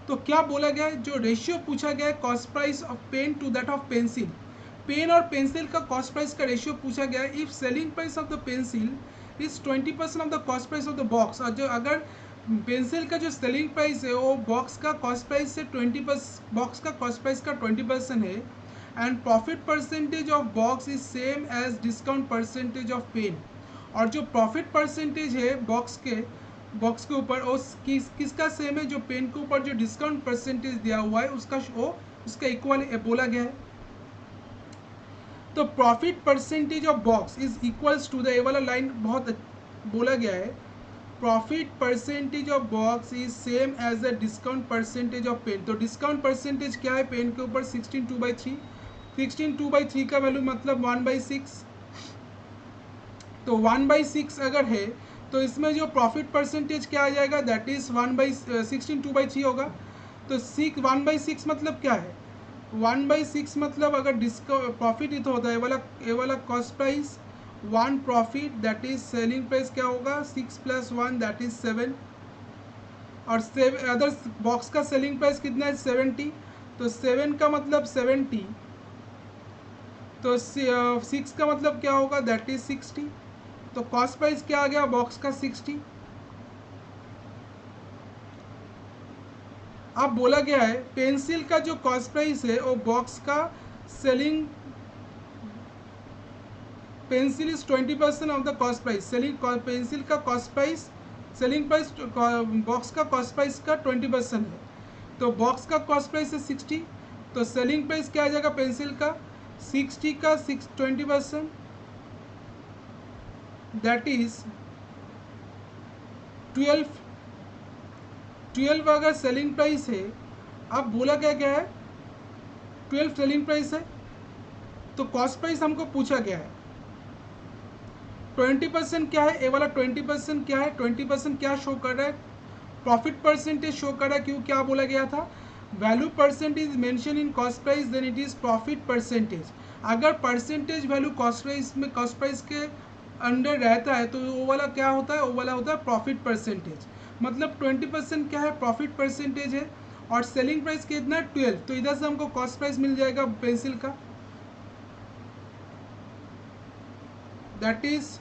तो क्या बोला गया है, जो रेशियो पूछा गया है cost price of pen to that of pencil, pen और पेंसिल का कॉस्ट प्राइस का रेशियो पूछा गया है। If selling price of the pencil is 20% of the cost price of the box, और जो अगर पेंसिल का जो सेलिंग प्राइस है वो बॉक्स का कॉस्ट प्राइस से 20%, बॉक्स का कॉस्ट प्राइस का 20% है, and profit percentage of box is same as discount percentage of pen, और जो प्रॉफिट परसेंटेज है बॉक्स के ऊपर किसका सेम है, जो पेन के ऊपर जो डिस्काउंट परसेंटेज दिया हुआ है उसका इक्वल बोला गया है। तो profit percentage of box is equals to the, ये वाला लाइन बहुत बोला गया है, profit percentage of box is same as the discount percentage of pen. तो डिस्काउंट परसेंटेज क्या है पेन के ऊपर, 16/2/3, 16/2/3 का वैल्यू मतलब 1/6, तो 1/6 अगर है तो इसमें जो प्रॉफिट परसेंटेज क्या आ जाएगा, दैट इज 16/2/3 होगा। तो 1/6 मतलब क्या है, 1/6 मतलब अगर प्रॉफिट इतना होता है, ये वाला cost price 1 profit, that is selling price क्या होगा 6 + 1 दैट इज 7, और अदर बॉक्स का सेलिंग प्राइस कितना है 70, तो 7 का मतलब 70, तो 6 का मतलब क्या होगा दैट इज 60, तो कॉस्ट प्राइस क्या आ गया बॉक्स का 60। अब बोला गया है पेंसिल का जो कॉस्ट प्राइस है वो बॉक्स का selling, pencil is 20% of the cost price, selling pencil का cost price, selling price box का कॉस्ट प्राइस का 20% है, तो बॉक्स का कॉस्ट प्राइस है 60, तो सेलिंग प्राइस क्या आ जाएगा पेंसिल का 60 का 20%, दैट इज 12 अगर सेलिंग प्राइस है। अब बोला क्या है 12 सेलिंग प्राइस है, तो कॉस्ट प्राइस हमको पूछा गया है 20% क्या है, ए वाला 20% क्या है, 20% क्या शो कर रहा है, प्रॉफिट परसेंटेज शो कर रहा है। क्यों, क्या बोला गया था, value percentage mention in cost price then it is profit percentage. अगर परसेंटेज वैल्यू कॉस्ट प्राइस में कॉस्ट प्राइस के अंडर रहता है तो वो वाला क्या होता है, वो वाला होता है प्रॉफिट परसेंटेज। मतलब 20% क्या है प्रॉफिट परसेंटेज है, और सेलिंग प्राइस कितना 12, तो इधर से हमको कॉस्ट प्राइस मिल जाएगा पेंसिल का, दैट इज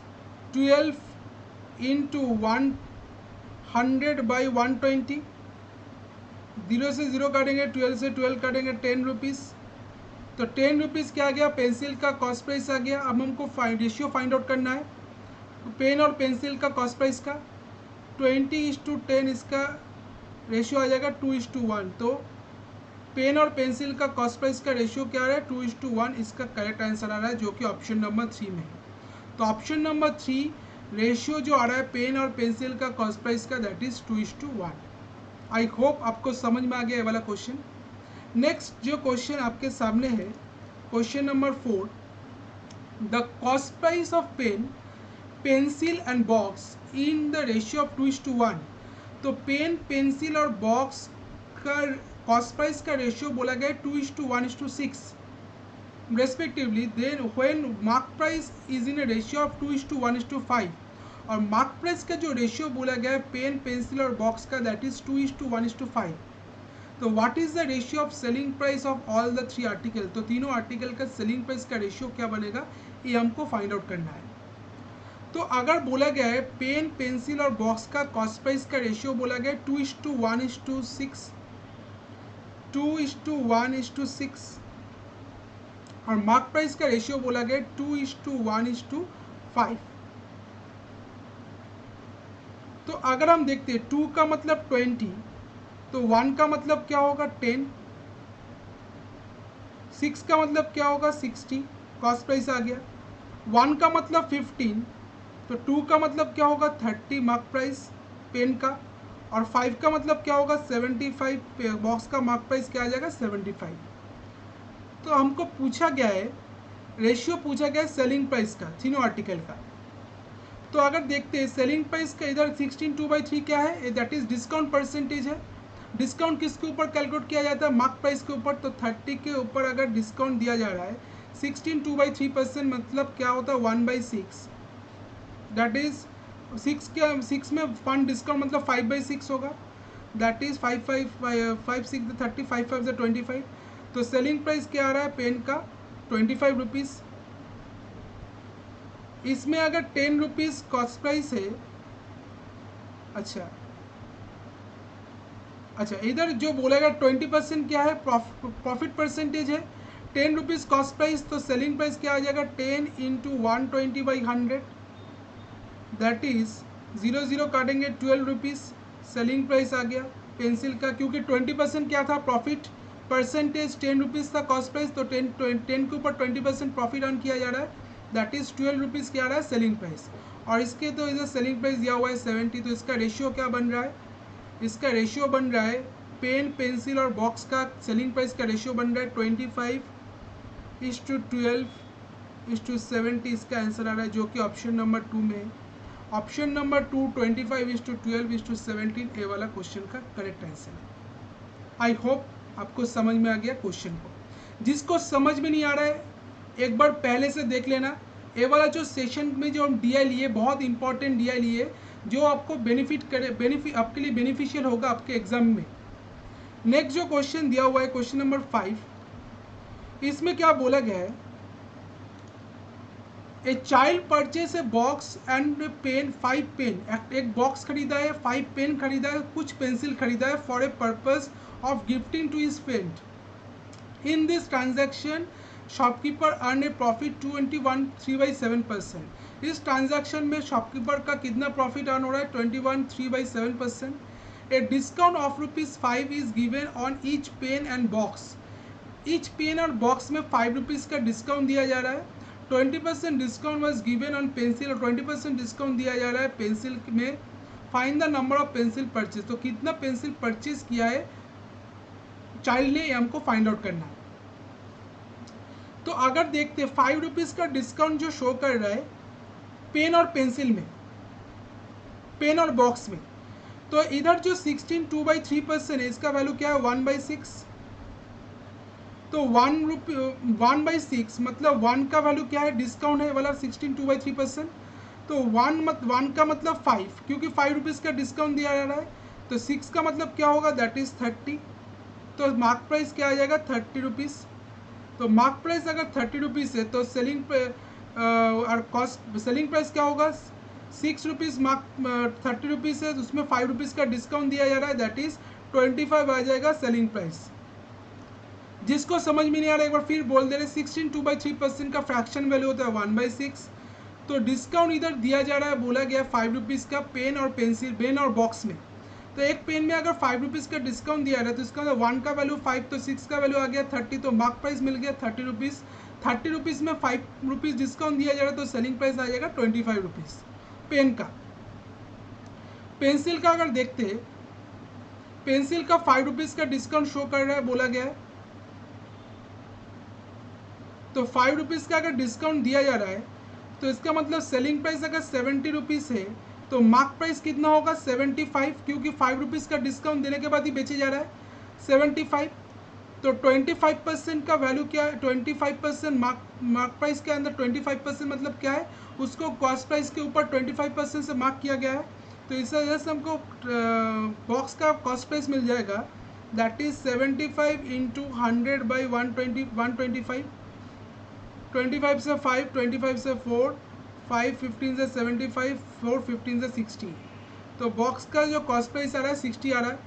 12 × 100/120, 0 से 0 काटेंगे, 12 से 12 काटेंगे, 10 रुपीज़, तो 10 रुपीज़ क्या आ गया पेंसिल का कॉस्ट प्राइस आ गया। अब हमको रेशियो फाइंड आउट करना है पेन और पेंसिल का कॉस्ट प्राइस का, 20:10 इसका रेशियो आ जाएगा 2:1, तो पेन और पेंसिल का कॉस्ट प्राइस का रेशियो क्या आ रहा है 2:1, इसका करेक्ट आंसर आ रहा है जो कि ऑप्शन नंबर 3 में है। तो ऑप्शन नंबर 3 रेशियो जो आ रहा है पेन और पेंसिल का कॉस्ट प्राइस का दैट इज 2:1। आई होप आपको समझ में आ गया ये वाला क्वेश्चन। नेक्स्ट जो क्वेश्चन आपके सामने है question number 4, the cost price of pen, pencil and box in the ratio of 2:1। तो पेन, पेंसिल और बॉक्स का कॉस्ट प्राइस का रेशियो बोला गया 2:1:6 respectively, then when mark price is in a ratio of 2:1:5, और मार्क प्राइस का जो ratio बोला गया है पेन, पेंसिल और बॉक्स का दैट इज 2:1:5। तो what is the ratio of selling price of all the 3 article, तो तीनों आर्टिकल का सेलिंग प्राइस का रेशियो क्या बनेगा ये हमको फाइंड आउट करना है। तो अगर बोला गया है पेन, पेंसिल और बॉक्स का कॉस्ट प्राइस का रेशियो बोला गया 2:1:6, 2:1:6, और मार्क प्राइस का रेशियो बोला गया 2:1:5। तो अगर हम देखते हैं 2 का मतलब 20, तो 1 का मतलब क्या होगा 10, 6 का मतलब क्या होगा 60, कॉस्ट प्राइस आ गया। 1 का मतलब 15, तो 2 का मतलब क्या होगा 30 मार्क प्राइस पेन का, और 5 का मतलब क्या होगा 75, बॉक्स का मार्क प्राइस क्या आ जाएगा 75। तो हमको पूछा गया है, रेशियो पूछा गया है सेलिंग प्राइस का तीनों आर्टिकल का। तो अगर देखते हैं सेलिंग प्राइस का इधर 16/2/3 क्या है, दैट इज डिस्काउंट परसेंटेज है। डिस्काउंट किसके ऊपर कैलकुलेट किया जाता है, मार्क प्राइस के ऊपर। तो 30 के ऊपर अगर डिस्काउंट दिया जा रहा है 16/2/3% मतलब क्या होता है 1/6, दैट इज 6 में फंड डिस्काउंट मतलब 5/6 होगा, दैट इज 5 6 30 5 5 25। तो सेलिंग प्राइस क्या आ रहा है पेन का 25 रुपीज़। इसमें अगर 10 रुपीज़ कॉस्ट प्राइस है, अच्छा इधर जो बोलेगा 20% क्या है प्रॉफिट परसेंटेज है, 10 रुपीज़ कॉस्ट प्राइस, तो सेलिंग प्राइस क्या आ जाएगा 10 × 120/100, दैट इज 0 काटेंगे 12 रुपीज़ सेलिंग प्राइस आ गया पेंसिल का। क्योंकि 20% क्या था प्रॉफिट परसेंटेज, 10 रुपीज़ था कॉस्ट प्राइस, तो 10 के ऊपर 20% प्रॉफिट अर्न किया जा रहा है, दैट इज 12 रुपीज़ क्या आ रहा है सेलिंग प्राइस। और इसके तो इधर सेलिंग प्राइस दिया हुआ है 70, तो इसका रेशियो क्या बन रहा है, इसका रेशियो बन रहा है पेन पेंसिल और बॉक्स का सेलिंग प्राइस का रेशियो बन रहा है 25:12:70, इसका आंसर आ रहा है जो कि ऑप्शन नंबर 2 में है। ऑप्शन नंबर 2 25:12:17 ए वाला क्वेश्चन का करेक्ट आंसर है। आई होप आपको समझ में आ गया क्वेश्चन को। जिसको समझ में नहीं आ रहा है एक बार पहले से देख लेना। ये वाला जो सेशन में जो हम DI लिए बहुत इंपॉर्टेंट DI लिए, जो आपको आपके लिए बेनिफिशियल होगा आपके एग्जाम में। नेक्स्ट जो क्वेश्चन दिया हुआ है क्वेश्चन नंबर 5, इसमें क्या बोला गया है, a child purchase a box and pen 5 pen, एक बॉक्स खरीदा है 5 पेन खरीदा है कुछ पेंसिल खरीदा है for a purpose of gifting to his friend. In this transaction shopkeeper earn a profit 21/3/7%। इस ट्रांजैक्शन में शॉपकीपर का कितना प्रॉफिट अर्न हो रहा है 21/3/7%। A discount of ₹5 is given on each pen and box. Each pen और box में 5 rupees का डिस्काउंट दिया जा रहा है। 20% discount was given on pencil, और 20% डिस्काउंट दिया जा रहा है पेंसिल में। Find the number of pencil purchase, तो कितना पेंसिल परचेज किया है चाइल्ड ने, हमको फाइंड आउट करना है। तो अगर देखते 5 रुपीज़ का डिस्काउंट जो शो कर रहा है पेन और पेंसिल में, पेन और बॉक्स में, तो इधर जो 16/2/3% है इसका वैल्यू क्या है 1/6। तो 1/6 मतलब 1 का वैल्यू क्या है डिस्काउंट है वाला 16/2/3%। तो 1 का मतलब 5, क्योंकि 5 रुपीज़ का डिस्काउंट दिया जा रहा है। तो 6 का मतलब क्या होगा दैट इज 30। तो मार्क प्राइस क्या आ जाएगा 30 रुपीज़। तो मार्क प्राइस अगर 30 रुपीज़ है तो सेलिंग और कॉस्ट सेलिंग प्राइस क्या होगा 6 रुपीज़, मार्क 30 रुपीज़ है तो उसमें 5 रुपीज़ का डिस्काउंट दिया जा रहा है, दैट इज 25 आ जाएगा सेलिंग प्राइस। जिसको समझ में नहीं आ रहा एक बार फिर बोल दे रहे 16/2/3% का फ्रैक्शन वैल्यू होता है 1/6। तो डिस्काउंट इधर दिया जा रहा है, बोला गया 5 रुपीज़ का पेन और पेंसिल, पेन और बॉक्स में। तो एक पेन में अगर 5 रुपीज़ का डिस्काउंट दिया रहा है तो इसका मतलब 1 का वैल्यू 5, तो 6 का वैल्यू आ गया 30, तो मार्क प्राइस मिल गया 30 रुपीज़। 30 रुपीज़ में 5 रुपीज़ डिस्काउंट दिया जा रहा है तो सेलिंग प्राइस आ जाएगा 25 रुपीज़ पेन का। पेंसिल का अगर देखते हैं, पेंसिल का 5 रुपीज़ का डिस्काउंट शो कर रहा है, बोला गया है। तो 5 रुपीज़ का अगर डिस्काउंट दिया जा रहा है तो इसका मतलब सेलिंग प्राइस अगर 70 रुपीज़ है तो मार्क प्राइस कितना होगा 75, क्योंकि 5 रुपीज़ का डिस्काउंट देने के बाद ही बेचे जा रहा है 75। तो 25% का वैल्यू क्या है 25% मार्क प्राइस के अंदर 25% मतलब क्या है उसको कॉस्ट प्राइस के ऊपर 25% से मार्क किया गया है। तो इस वजह से हमको बॉक्स का कॉस्ट प्राइस मिल जाएगा, दैट इज 75 × 100/125। 25 से 5, 25 से 4, 5 15 से 75, 4 15 से 60। तो बॉक्स का जो कॉस्ट प्राइस आ रहा है 60 आ रहा है।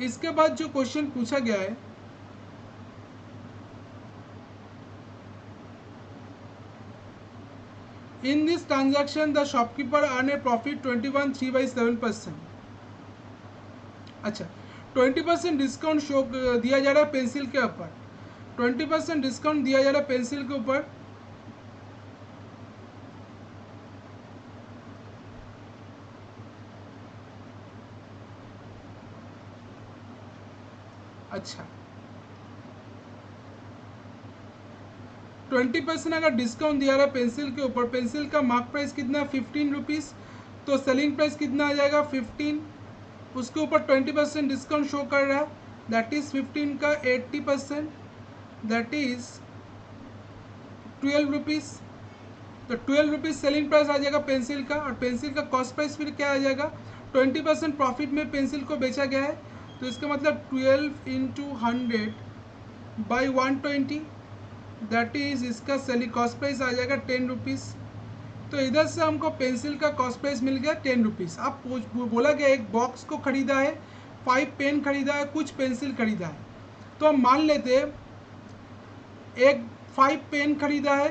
इसके बाद जो क्वेश्चन पूछा गया है, इन this transaction the shopkeeper earn a profit 21/3/7%। अच्छा 20% डिस्काउंट शो दिया जा रहा है पेंसिल के ऊपर। 20% डिस्काउंट दिया जा रहा है पेंसिल के ऊपर। अच्छा, 20% अगर डिस्काउंट दिया रहा है पेंसिल के ऊपर, पेंसिल का मार्क प्राइस कितना है 15 रुपीज़, तो सेलिंग प्राइस कितना आ जाएगा 15, उसके ऊपर 20% डिस्काउंट शो कर रहा है, दैट इज़ 15 का 80%, दैट इज़ 12 रुपीज़। तो 12 रुपीज़ सेलिंग प्राइस आ जाएगा पेंसिल का, और पेंसिल का कॉस्ट प्राइस फिर क्या आ जाएगा, 20% प्रॉफिट में पेंसिल को बेचा गया है, तो इसका मतलब 12 इंटू 100 बाई 120, दैट इज़ इसका सेलिंग कॉस्ट प्राइस आ जाएगा 10 रुपीज़। तो इधर से हमको पेंसिल का कॉस्ट प्राइस मिल गया 10 रुपीज़। अब बोला गया एक बॉक्स को खरीदा है, 5 पेन खरीदा है, कुछ पेंसिल खरीदा है। तो हम मान लेते एक 5 पेन खरीदा है,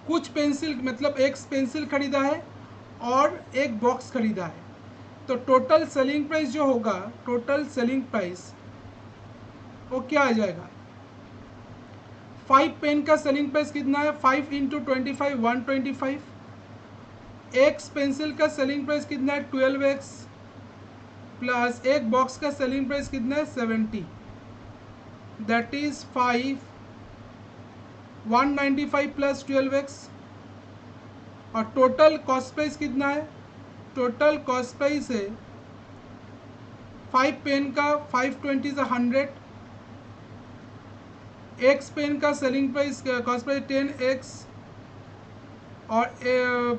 कुछ पेंसिल मतलब एक पेंसिल खरीदा है और एक बॉक्स खरीदा है। तो टोटल सेलिंग प्राइस जो होगा, टोटल सेलिंग प्राइस वो क्या आ जाएगा, 5 पेन का सेलिंग प्राइस कितना है, 5 इंटू 25 125। एक पेंसिल का सेलिंग प्राइस कितना है 12x, प्लस एक बॉक्स का सेलिंग प्राइस कितना है 70, दैट इज 195 प्लस 12x। और टोटल कॉस्ट प्राइस कितना है, टोटल कॉस्ट प्राइस है 5 पेन का 520 100, एक्स पेन का selling price cost price 10x और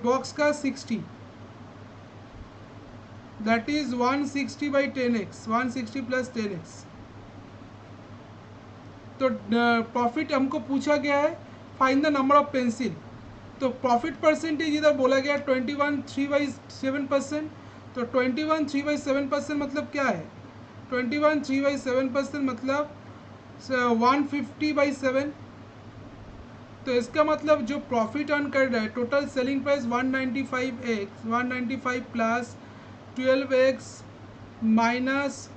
बॉक्स का 60, that is 160 by 10x, 160 plus 10x। तो प्रॉफिट हमको पूछा गया है find the number of pencil. तो प्रॉफिट परसेंटेज इधर बोला गया 21/3/7%। तो 21/3/7% मतलब क्या है, 21/3/7% मतलब 150/7। तो इसका मतलब जो प्रॉफिट अर्न कर रहा है, total selling price 195 plus 12x minus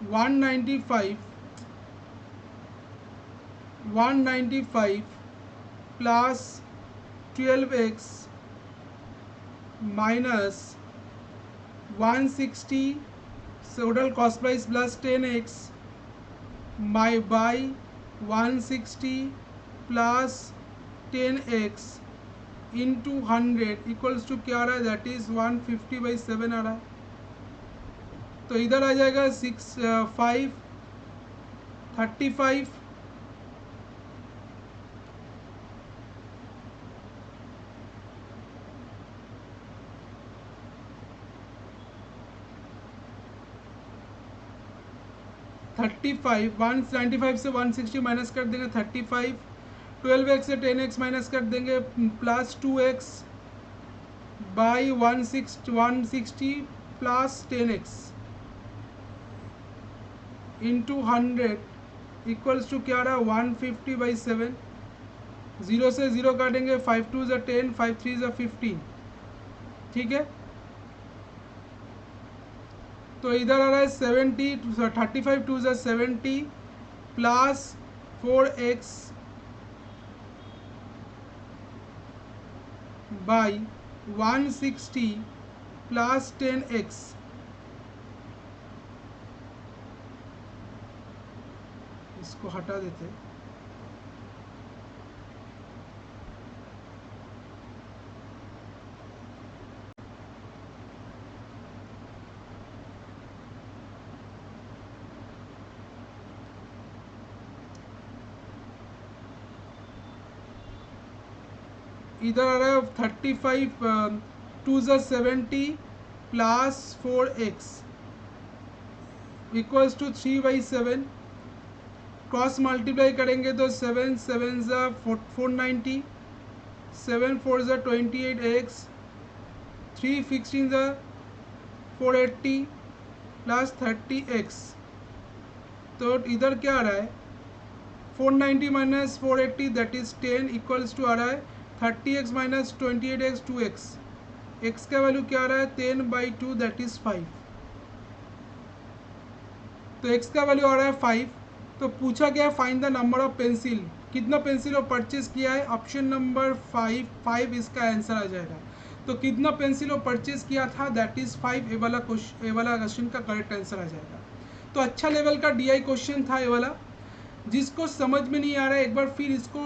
195 plus 12x minus 160 total cost price plus 10x by 160 plus 10x into 100 equals to क्या आ रहा है, दैट इज 150/7 आ रहा है। तो इधर आ जाएगा 35 195 से 160 माइनस कर देंगे 35, 12x से 10x माइनस कर देंगे plus 2x by 160 plus 10x into 100 equals to क्या आ रहा है 150/7। 0 से 0 काटेंगे, 5 2 ज़ा 10, 5 3 ज़ा 15, ठीक है। तो इधर आ रहा है 70, 35 2 ज़ा 70 plus 4x by 160 plus 10x। इसको हटा देते, इधर आ रहा है 35 2 ज़ा 70 plus 4x equals to 3/7। Cross multiply करेंगे तो 7 7 ज़ा 490, 7 4 ज़ा 28x, 3 16 ज़ा 480 प्लस 30x। तो इधर क्या आ रहा है 490 minus 480 that is 10 equals to आ रहा है 30x minus 28x 2x। x का वैल्यू क्या आ रहा है 10/2 दैट इज 5। तो x का वैल्यू आ रहा है 5। तो पूछा गया find the number of pencil, कितना पेंसिल वो परचेज किया है, ऑप्शन नंबर 5 इसका आंसर आ जाएगा। तो कितना पेंसिल वो परचेज किया था दैट इज 5, ए वाला क्वेश्चन का करेक्ट आंसर आ जाएगा। तो अच्छा लेवल का DI क्वेश्चन था ये वाला। जिसको समझ में नहीं आ रहा है एक बार फिर इसको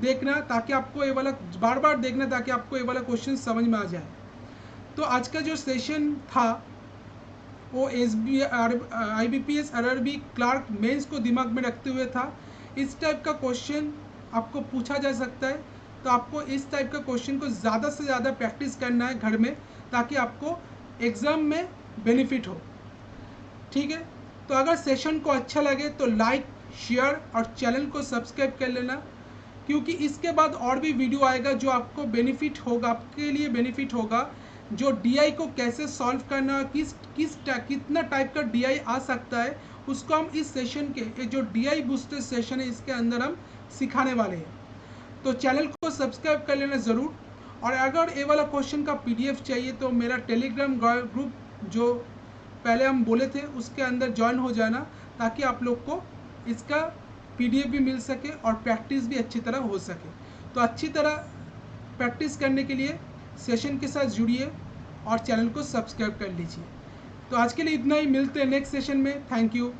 देखना, ताकि आपको ये वाला बार बार देखना ताकि आपको ये वाला क्वेश्चन समझ में आ जाए। तो आज का जो सेशन था वो IBPS RRB क्लार्क मेंस को दिमाग में रखते हुए था। इस टाइप का क्वेश्चन आपको पूछा जा सकता है, तो आपको इस टाइप का क्वेश्चन को ज़्यादा से ज़्यादा प्रैक्टिस करना है घर में, ताकि आपको एग्ज़ाम में बेनिफिट हो। ठीक है, तो अगर सेशन को अच्छा लगे तो लाइक शेयर और चैनल को सब्सक्राइब कर लेना, क्योंकि इसके बाद और भी वीडियो आएगा जो आपको बेनिफिट होगा, आपके लिए बेनिफिट होगा। जो DI को कैसे सॉल्व करना, कितना टाइप का DI आ सकता है, उसको हम इस सेशन के जो DI बूस्टर सेशन है इसके अंदर हम सिखाने वाले हैं। तो चैनल को सब्सक्राइब कर लेना ज़रूर। और अगर ये वाला क्वेश्चन का PDF चाहिए तो मेरा टेलीग्राम ग्रुप जो पहले हम बोले थे उसके अंदर ज्वाइन हो जाना, ताकि आप लोग को इसका PDF भी मिल सके और प्रैक्टिस भी अच्छी तरह हो सके। तो अच्छी तरह प्रैक्टिस करने के लिए सेशन के साथ जुड़िए और चैनल को सब्सक्राइब कर लीजिए। तो आज के लिए इतना ही, मिलते हैं नेक्स्ट सेशन में। Thank you.